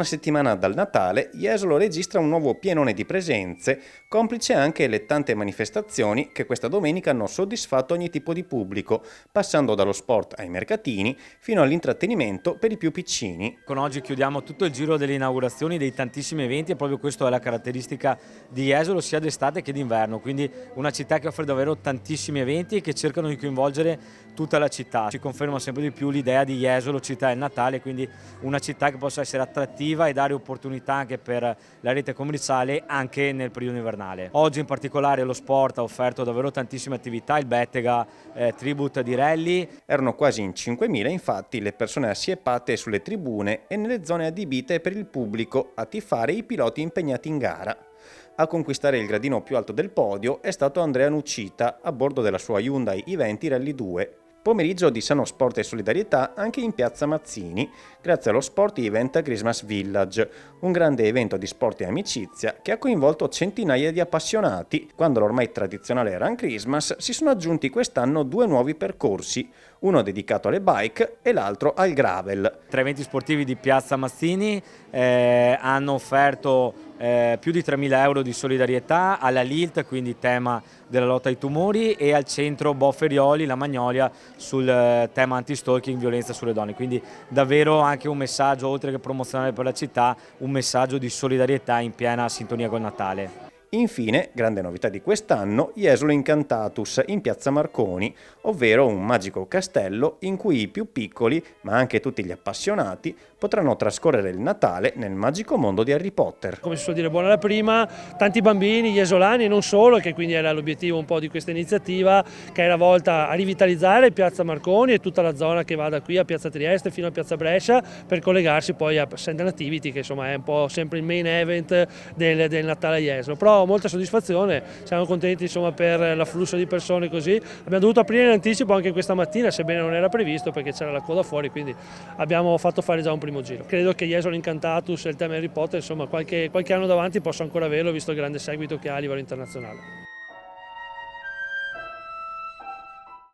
una settimana dal Natale, Jesolo registra un nuovo pienone di presenze, complice anche le tante manifestazioni che questa domenica hanno soddisfatto ogni tipo di pubblico, passando dallo sport ai mercatini fino all'intrattenimento per i più piccini. Con oggi chiudiamo tutto il giro delle inaugurazioni dei tantissimi eventi e proprio questa è la caratteristica di Jesolo sia d'estate che d'inverno, quindi una città che offre davvero tantissimi eventi e che cercano di coinvolgere tutta la città. Ci conferma sempre di più l'idea di Jesolo, città del Natale, quindi una città che possa essere attrattiva e dare opportunità anche per la rete commerciale anche nel periodo invernale. Oggi in particolare lo sport ha offerto davvero tantissime attività, il Bettega Tribute di rally. Erano quasi in 5.000 infatti le persone assiepate sulle tribune e nelle zone adibite per il pubblico a tifare i piloti impegnati in gara. A conquistare il gradino più alto del podio è stato Andrea Nucita a bordo della sua Hyundai i20 Rally 2. Pomeriggio di sano sport e solidarietà anche in piazza Mazzini, grazie allo Sport Event Christmas Village, un grande evento di sport e amicizia che ha coinvolto centinaia di appassionati. Quando l'ormai tradizionale Run Christmas si sono aggiunti quest'anno 2 nuovi percorsi, uno dedicato alle bike e l'altro al gravel. 3 eventi sportivi di piazza Mazzini hanno offerto più di 3.000 euro di solidarietà alla LILT, quindi tema della lotta ai tumori, e al centro Bofferioli, la Magnolia, sul tema anti-stalking, violenza sulle donne. Quindi davvero anche un messaggio, oltre che promozionale per la città, un messaggio di solidarietà in piena sintonia col Natale. Infine, grande novità di quest'anno, Jesolo Incantatus in piazza Marconi, ovvero un magico castello in cui i più piccoli, ma anche tutti gli appassionati, potranno trascorrere il Natale nel magico mondo di Harry Potter. Come si suol dire, buona la prima, tanti bambini jesolani e non solo, che quindi era l'obiettivo un po' di questa iniziativa, che era volta a rivitalizzare piazza Marconi e tutta la zona che va da qui a piazza Trieste fino a piazza Brescia, per collegarsi poi a St. Nativity, che insomma è un po' sempre il main event del Natale a Jesolo. Però molta soddisfazione, siamo contenti insomma per l'afflusso di persone così. Abbiamo dovuto aprire in anticipo anche questa mattina, sebbene non era previsto perché c'era la coda fuori, quindi abbiamo fatto fare già un primo giro. Credo che Jesolo Incantatus e il tema Harry Potter insomma qualche anno davanti possa ancora averlo, visto il grande seguito che ha a livello internazionale.